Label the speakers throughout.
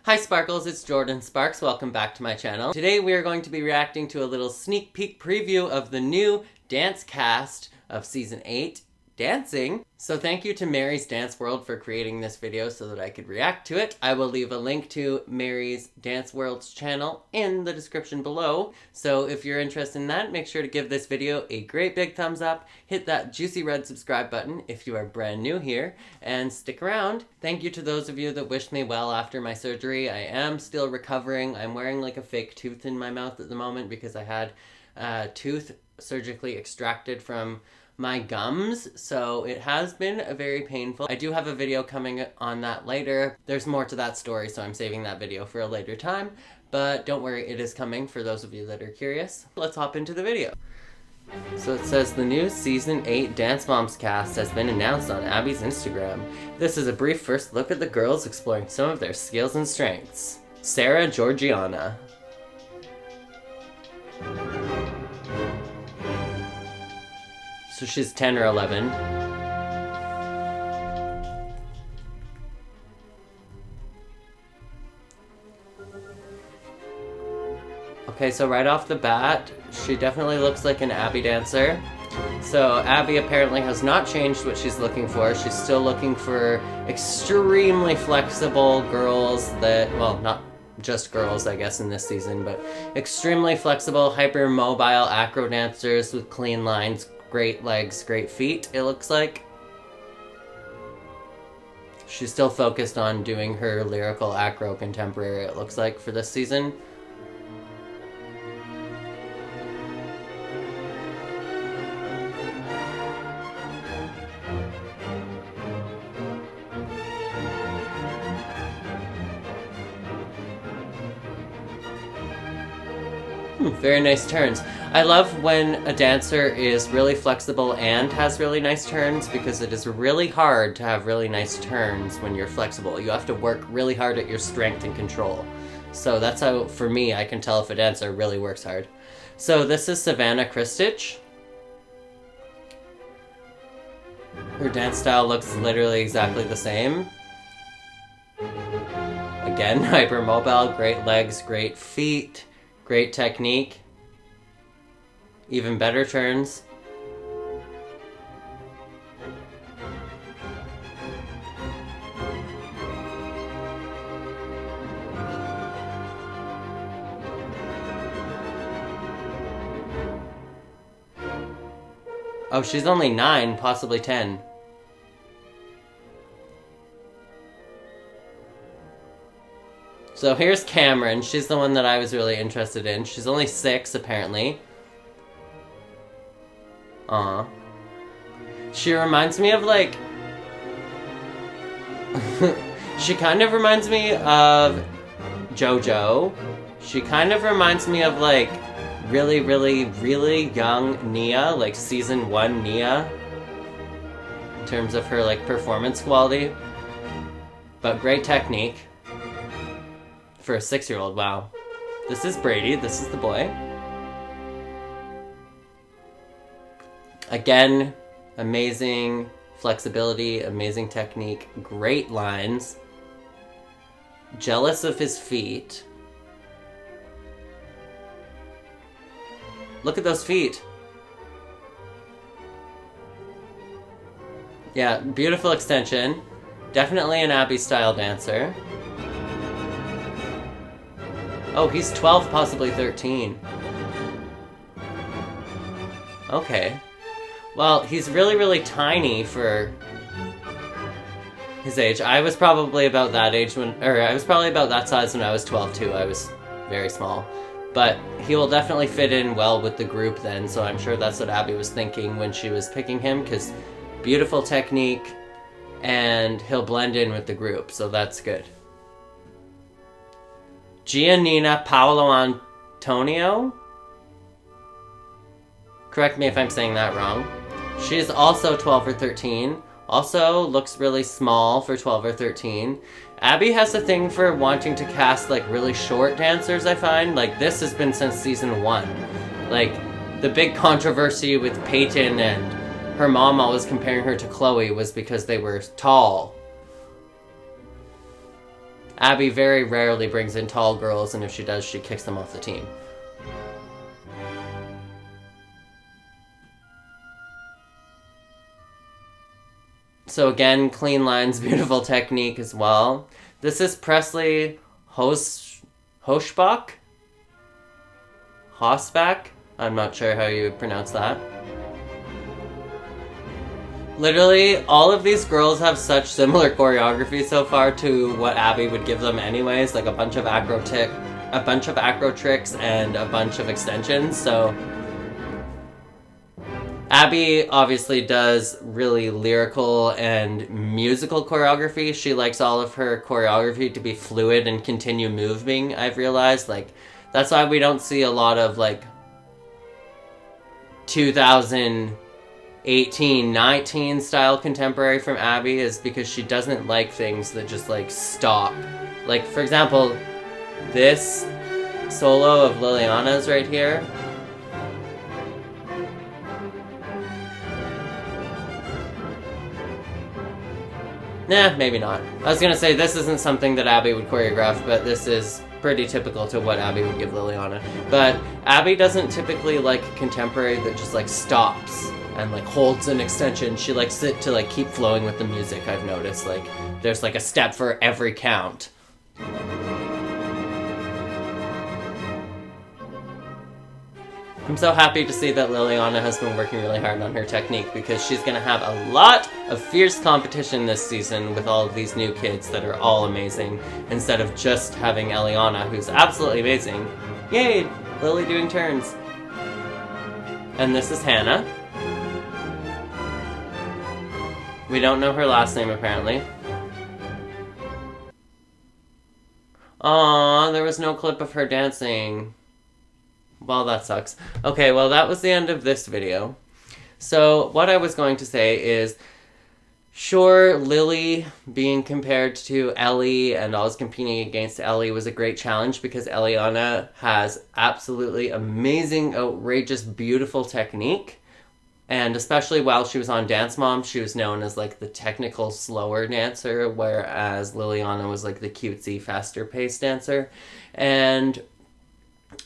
Speaker 1: Hi Sparkles, it's Jordan Sparks. Welcome back to my channel. Today we are going to be reacting to a little sneak peek preview of the new dance cast of Season 8, Dancing. So thank you to Mary's Dance World for creating this video so that I could react to it. I will leave a link to Mary's Dance World's channel in the description below. So if you're interested in that, make sure to give this video a great big thumbs up, hit that juicy red subscribe button if you are brand new here, and stick around. Thank you to those of you that wished me well after my surgery. I am still recovering. I'm wearing like a fake tooth in my mouth at the moment because I had a tooth surgically extracted from my gums, so it has been very painful. I do have a video coming on that later. There's more to that story, so I'm saving that video for a later time, but don't worry, it is coming for those of you that are curious. Let's hop into the video. So it says the new Season 8 Dance Moms cast has been announced on Abby's Instagram. This is a brief first look at the girls exploring some of their skills and strengths. Sarah Georgiana. So she's 10 or 11. Okay, so right off the bat, she definitely looks like an Abby dancer. So Abby apparently has not changed what she's looking for. She's still looking for extremely flexible girls that, well, not just girls, I guess, in this season, but extremely flexible, hyper-mobile acro dancers with clean lines, great legs, great feet, it looks like. She's still focused on doing her lyrical acro contemporary, it looks like, for this season. Very nice turns. I love when a dancer is really flexible and has really nice turns, because it is really hard to have really nice turns when you're flexible. You have to work really hard at your strength and control. So that's how, for me, I can tell if a dancer really works hard. So this is Savannah Christich. Her dance style looks literally exactly the same. Again, hypermobile, great legs, great feet. Great technique. Even better turns. Oh, she's only 9, possibly 10. So here's Cameron. She's the one that I was really interested in. She's only 6, apparently. Aw. She reminds me of, like... she kind of reminds me of JoJo. She kind of reminds me of, like, really, really, really young Nia. Like, Season 1 Nia. In terms of her, like, performance quality. But great technique. For a 6-year-old, wow. This is Brady, this is the boy. Again, amazing flexibility, amazing technique, great lines. Jealous of his feet. Look at those feet. Yeah, beautiful extension. Definitely an Abby style dancer. Oh, he's 12, possibly 13. Okay. Well, he's really, really tiny for his age. I was probably about that age I was probably about that size when I was 12 too. I was very small. But he will definitely fit in well with the group then, so I'm sure that's what Abby was thinking when she was picking him, because beautiful technique, and he'll blend in with the group, so that's good. Giannina Paolo Antonio? Correct me if I'm saying that wrong. She's also 12 or 13. Also looks really small for 12 or 13. Abby has a thing for wanting to cast like really short dancers, I find. Like this has been since Season 1. Like the big controversy with Peyton and her mom always comparing her to Chloe was because they were tall. Abby very rarely brings in tall girls, and if she does, she kicks them off the team. So again, clean lines, beautiful technique as well. This is Presley Hochbach? Hosbach? I'm not sure how you would pronounce that. Literally, all of these girls have such similar choreography so far to what Abby would give them anyways, like a bunch of acro tricks and a bunch of extensions, so Abby obviously does really lyrical and musical choreography. She likes all of her choreography to be fluid and continue moving, I've realized. Like, that's why we don't see a lot of, like, 2018-19 style contemporary from Abby, is because she doesn't like things that just, like, stop. Like, for example, this solo of Liliana's right here. Nah, maybe not. I was gonna say, this isn't something that Abby would choreograph, but this is pretty typical to what Abby would give Liliana. But Abby doesn't typically like contemporary that just like stops and like holds an extension. She likes it to like keep flowing with the music, I've noticed. Like, there's like a step for every count. I'm so happy to see that Liliana has been working really hard on her technique, because she's going to have a lot of fierce competition this season with all of these new kids that are all amazing, instead of just having Eliana, who's absolutely amazing. Yay! Lily doing turns. And this is Hannah. We don't know her last name, apparently. Aww, there was no clip of her dancing. Well, that sucks. Okay, well, that was the end of this video. So, what I was going to say is, sure, Lily being compared to Ellie and always competing against Ellie was a great challenge, because Eliana has absolutely amazing, outrageous, beautiful technique. And especially while she was on Dance Mom, she was known as, like, the technical, slower dancer, whereas Liliana was, like, the cutesy, faster-paced dancer. And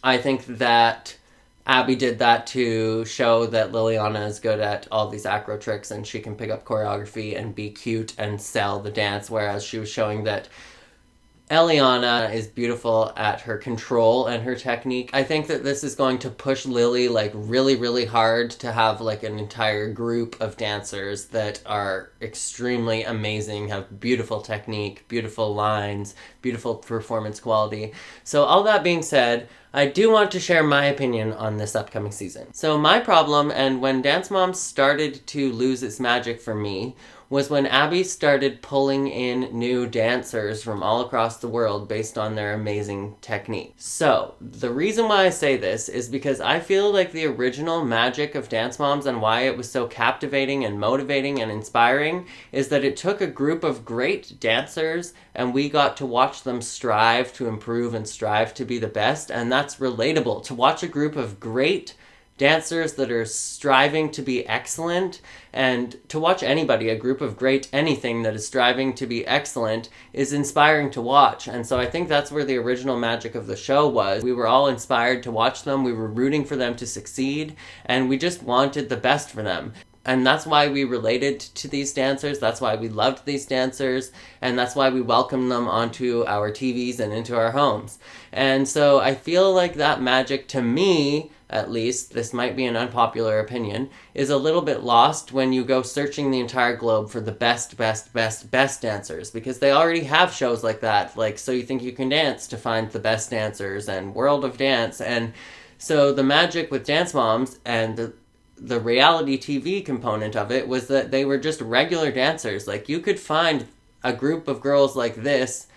Speaker 1: I think that Abby did that to show that Liliana is good at all these acro tricks and she can pick up choreography and be cute and sell the dance, whereas she was showing that Eliana is beautiful at her control and her technique. I think that this is going to push Lily, like, really, really hard to have, like, an entire group of dancers that are extremely amazing, have beautiful technique, beautiful lines, beautiful performance quality. So all that being said, I do want to share my opinion on this upcoming season. So my problem, and when Dance Mom started to lose its magic for me, was when Abby started pulling in new dancers from all across the world based on their amazing technique. So, the reason why I say this is because I feel like the original magic of Dance Moms and why it was so captivating and motivating and inspiring is that it took a group of great dancers and we got to watch them strive to improve and strive to be the best, and that's relatable. To watch a group of great dancers that are striving to be excellent, and to watch anybody, a group of great anything that is striving to be excellent, is inspiring to watch. And so I think that's where the original magic of the show was. We were all inspired to watch them, we were rooting for them to succeed, and we just wanted the best for them. And that's why we related to these dancers, that's why we loved these dancers, and that's why we welcomed them onto our TVs and into our homes. And so I feel like that magic, to me, at least, this might be an unpopular opinion, is a little bit lost when you go searching the entire globe for the best dancers, because they already have shows like that, like So You Think You Can Dance to find the best dancers, and World of Dance. And so the magic with Dance Moms and the reality TV component of it was that they were just regular dancers. Like, you could find a group of girls like this,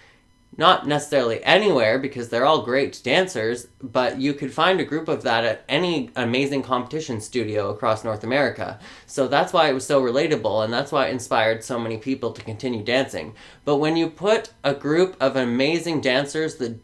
Speaker 1: not necessarily anywhere, because they're all great dancers, but you could find a group of that at any amazing competition studio across North America. So that's why it was so relatable, and that's why it inspired so many people to continue dancing. But when you put a group of amazing dancers that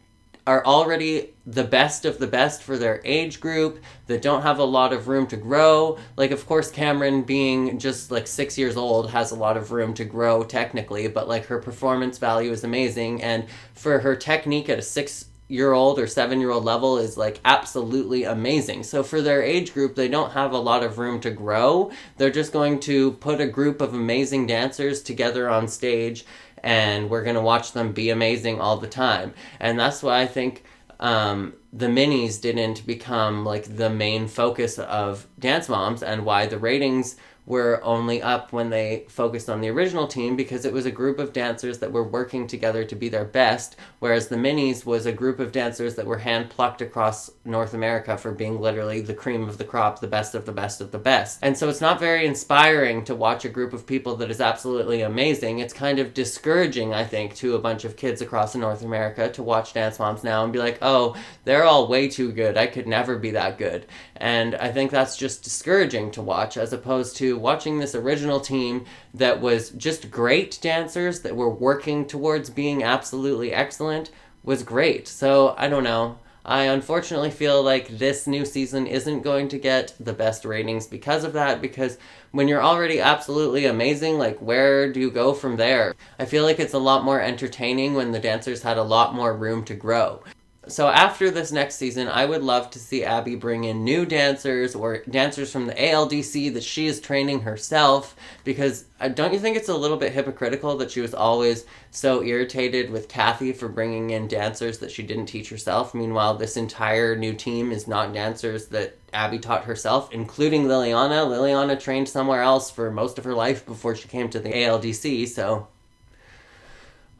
Speaker 1: are already the best of the best for their age group, that don't have a lot of room to grow. Like, of course, Cameron, being just like 6 years old, has a lot of room to grow technically, but like her performance value is amazing, and for her technique at a 6-year-old or 7-year-old level is like absolutely amazing. So for their age group, they don't have a lot of room to grow. They're just going to put a group of amazing dancers together on stage, and we're going to watch them be amazing all the time. And that's why I think the minis didn't become like the main focus of Dance Moms, and why the ratings were only up when they focused on the original team, because it was a group of dancers that were working together to be their best, whereas the minis was a group of dancers that were hand-plucked across North America for being literally the cream of the crop, the best of the best of the best. And so it's not very inspiring to watch a group of people that is absolutely amazing. It's kind of discouraging, I think, to a bunch of kids across North America to watch Dance Moms now and be like, oh, they're all way too good, I could never be that good. And I think that's just discouraging to watch, as opposed to watching this original team that was just great dancers that were working towards being absolutely excellent was great. So I don't know. I unfortunately feel like this new season isn't going to get the best ratings because of that, because when you're already absolutely amazing, like, where do you go from there? I feel like it's a lot more entertaining when the dancers had a lot more room to grow. So after this next season, I would love to see Abby bring in new dancers, or dancers from the ALDC that she is training herself, because don't you think it's a little bit hypocritical that she was always so irritated with Kathy for bringing in dancers that she didn't teach herself? Meanwhile, this entire new team is not dancers that Abby taught herself, including Liliana. Liliana trained somewhere else for most of her life before she came to the ALDC, so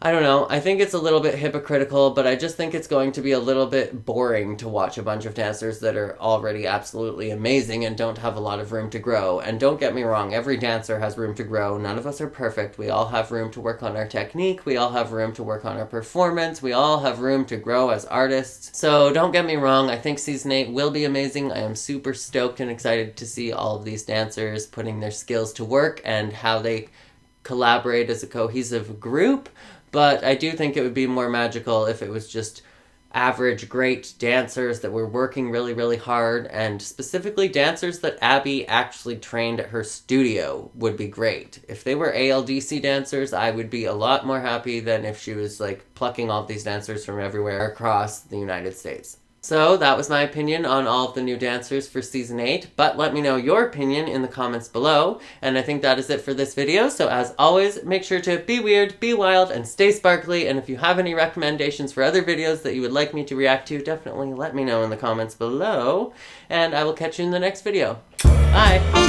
Speaker 1: I don't know. I think it's a little bit hypocritical, but I just think it's going to be a little bit boring to watch a bunch of dancers that are already absolutely amazing and don't have a lot of room to grow. And don't get me wrong, every dancer has room to grow. None of us are perfect. We all have room to work on our technique. We all have room to work on our performance. We all have room to grow as artists. So don't get me wrong, I think Season 8 will be amazing. I am super stoked and excited to see all of these dancers putting their skills to work and how they collaborate as a cohesive group. But I do think it would be more magical if it was just average great dancers that were working really, really hard, and specifically dancers that Abby actually trained at her studio would be great. If they were ALDC dancers, I would be a lot more happy than if she was like plucking all these dancers from everywhere across the United States. So that was my opinion on all of the new dancers for Season 8, but let me know your opinion in the comments below, and I think that is it for this video. So as always, make sure to be weird, be wild, and stay sparkly, and if you have any recommendations for other videos that you would like me to react to, definitely let me know in the comments below, and I will catch you in the next video. Bye!